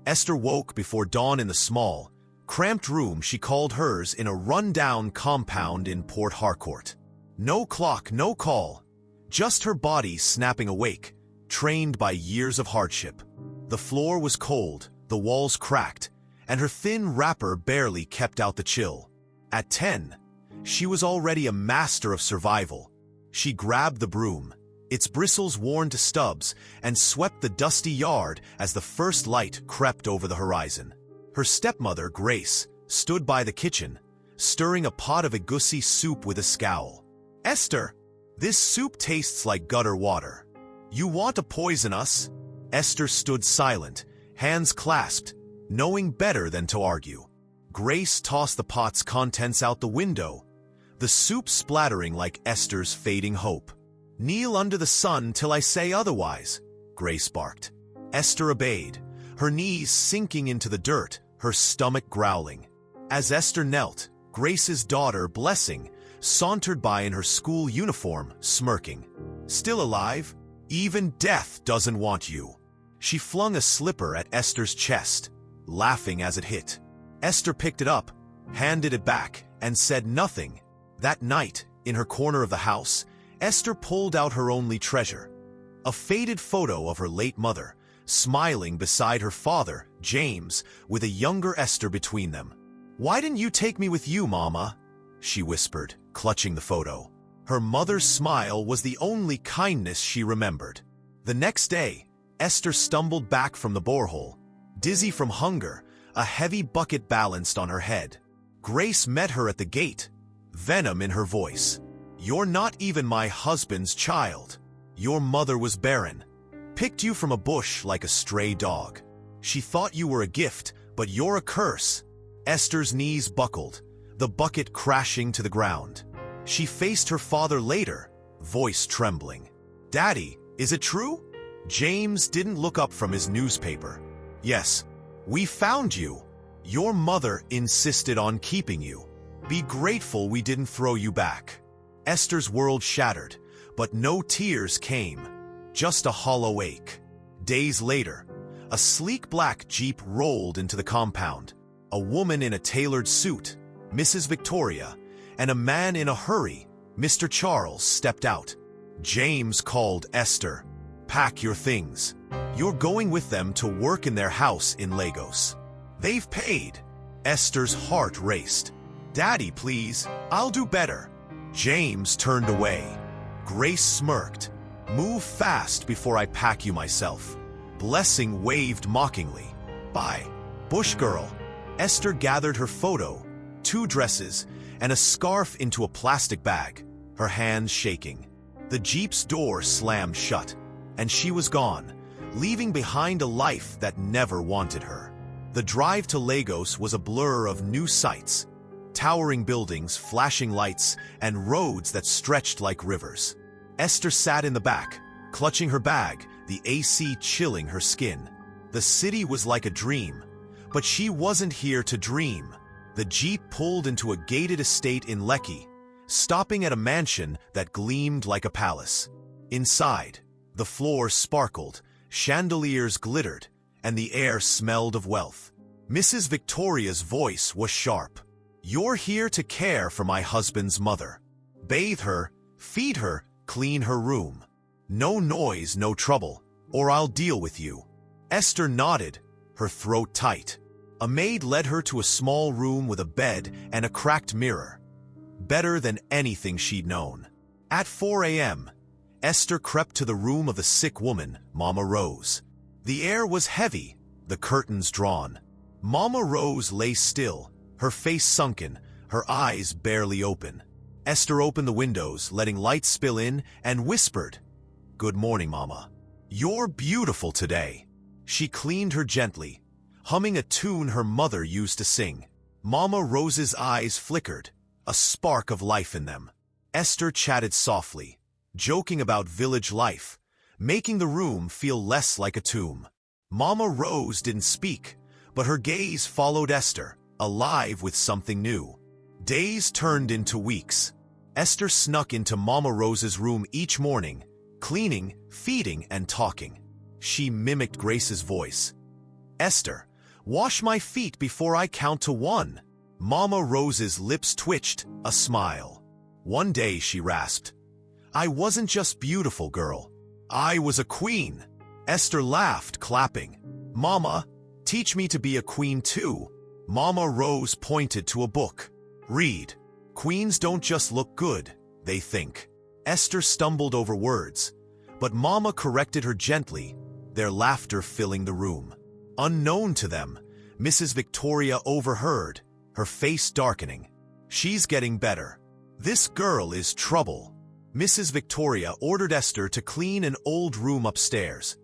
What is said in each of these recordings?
Esther woke before dawn in the small, cramped room she called hers in a run-down compound in Port Harcourt. No clock, no call, just her body snapping awake, trained by years of hardship. The floor was cold, the walls cracked, and her thin wrapper barely kept out the chill. At 10, she was already a master of survival. She grabbed the broom, its bristles worn to stubs, and swept the dusty yard as the first light crept over the horizon. Her stepmother, Grace, stood by the kitchen, stirring a pot of egusi soup with a scowl. "Esther, this soup tastes like gutter water. You want to poison us?" Esther stood silent, hands clasped, knowing better than to argue. Grace tossed the pot's contents out the window, the soup splattering like Esther's fading hope. "Kneel under the sun till I say otherwise," Grace barked. Esther obeyed, her knees sinking into the dirt, her stomach growling. As Esther knelt, Grace's daughter, Blessing, sauntered by in her school uniform, smirking. "Still alive? Even death doesn't want you." She flung a slipper at Esther's chest, laughing as it hit. Esther picked it up, handed it back, and said nothing. That night, in her corner of the house, Esther pulled out her only treasure, a faded photo of her late mother, smiling beside her father, James, with a younger Esther between them. "Why didn't you take me with you, Mama?" she whispered, clutching the photo. Her mother's smile was the only kindness she remembered. The next day, Esther stumbled back from the borehole, dizzy from hunger, a heavy bucket balanced on her head. Grace met her at the gate, venom in her voice. "You're not even my husband's child. Your mother was barren, picked you from a bush like a stray dog. She thought you were a gift, but you're a curse." Esther's knees buckled, the bucket crashing to the ground. She faced her father later, voice trembling. "Daddy, is it true?" James didn't look up from his newspaper. "Yes, we found you. Your mother insisted on keeping you. Be grateful we didn't throw you back." Esther's world shattered, but no tears came, just a hollow ache. Days later, a sleek black Jeep rolled into the compound. A woman in a tailored suit, Mrs. Victoria, and a man in a hurry, Mr. Charles, stepped out. James called Esther. "Pack your things. You're going with them to work in their house in Lagos. They've paid." Esther's heart raced. "Daddy, please, I'll do better." James turned away. Grace smirked. "Move fast before I pack you myself." Blessing waved mockingly. "Bye, bush girl." Esther gathered her photo, 2 dresses, and a scarf into a plastic bag, her hands shaking. The Jeep's door slammed shut, and she was gone, leaving behind a life that never wanted her. The drive to Lagos was a blur of new sights, towering buildings, flashing lights, and roads that stretched like rivers. Esther sat in the back, clutching her bag, the AC chilling her skin. The city was like a dream, but she wasn't here to dream. The Jeep pulled into a gated estate in Lekki, stopping at a mansion that gleamed like a palace. Inside, the floor sparkled, chandeliers glittered, and the air smelled of wealth. Mrs. Victoria's voice was sharp. "You're here to care for my husband's mother. Bathe her, feed her, clean her room. No noise, no trouble, or I'll deal with you." Esther nodded, her throat tight. A maid led her to a small room with a bed and a cracked mirror. Better than anything she'd known. At 4 a.m., Esther crept to the room of the sick woman, Mama Rose. The air was heavy, the curtains drawn. Mama Rose lay still, her face sunken, her eyes barely open. Esther opened the windows, letting light spill in, and whispered, "Good morning, Mama. You're beautiful today." She cleaned her gently, humming a tune her mother used to sing. Mama Rose's eyes flickered, a spark of life in them. Esther chatted softly, joking about village life, making the room feel less like a tomb. Mama Rose didn't speak, but her gaze followed Esther, alive with something new. Days turned into weeks. Esther snuck into Mama Rose's room each morning, cleaning, feeding, and talking. She mimicked Grace's voice. "Esther, Wash my feet before I count to 1. Mama Rose's lips twitched, a smile. One day she rasped, I wasn't just beautiful, girl. I was a queen. Esther laughed, clapping. Mama, teach me to be a queen too. Mama Rose pointed to a book. Read. Queens don't just look good, they think. Esther stumbled over words, but Mama corrected her gently, their laughter filling the room. Unknown to them, Mrs. Victoria overheard, her face darkening. She's getting better. This girl is trouble. Mrs. Victoria ordered Esther to clean an old room upstairs,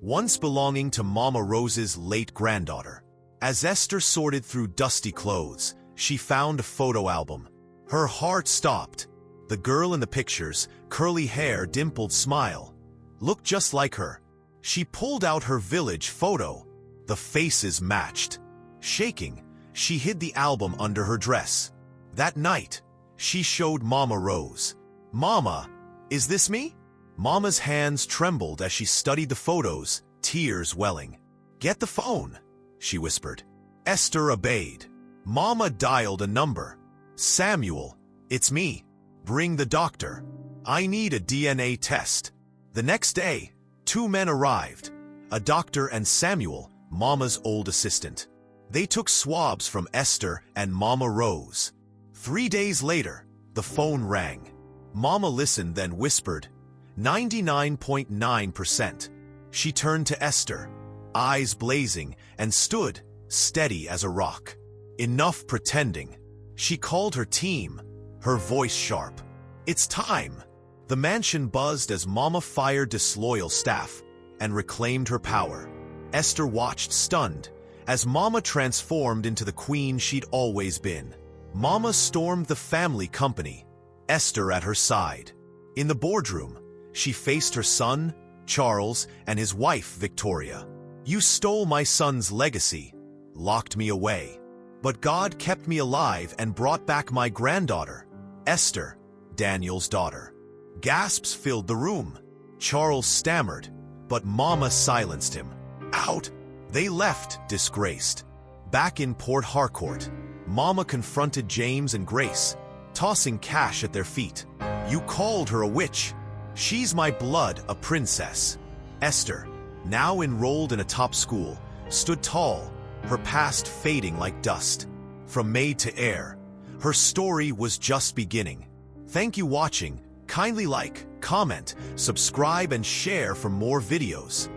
once belonging to Mama Rose's late granddaughter. As Esther sorted through dusty clothes, she found a photo album. Her heart stopped. The girl in the pictures, curly hair, dimpled smile, looked just like her. She pulled out her village photo. The faces matched. Shaking, she hid the album under her dress. That night, she showed Mama Rose. Mama, is this me? Mama's hands trembled as she studied the photos, tears welling. Get the phone, she whispered. Esther obeyed. Mama dialed a number. Samuel, it's me. Bring the doctor. I need a DNA test. The next day, 2 men arrived, a doctor and Samuel, Mama's old assistant. They took swabs from Esther and Mama Rose. 3 days later, the phone rang. Mama listened, then whispered, 99.9%. She turned to Esther, eyes blazing, and stood, steady as a rock. Enough pretending. She called her team, her voice sharp. It's time. The mansion buzzed as Mama fired disloyal staff and reclaimed her power. Esther watched stunned as Mama transformed into the queen she'd always been. Mama stormed the family company, Esther at her side. In the boardroom, she faced her son, Charles, and his wife, Victoria. You stole my son's legacy, locked me away. But God kept me alive and brought back my granddaughter, Esther, Daniel's daughter. Gasps filled the room. Charles stammered, but Mama silenced him. Out! They left, disgraced. Back in Port Harcourt, Mama confronted James and Grace, tossing cash at their feet. You called her a witch. She's my blood, a princess. Esther, now enrolled in a top school, stood tall, her past fading like dust. From maid to heir, her story was just beginning. Thank you for watching. Kindly like, comment, subscribe, and share for more videos.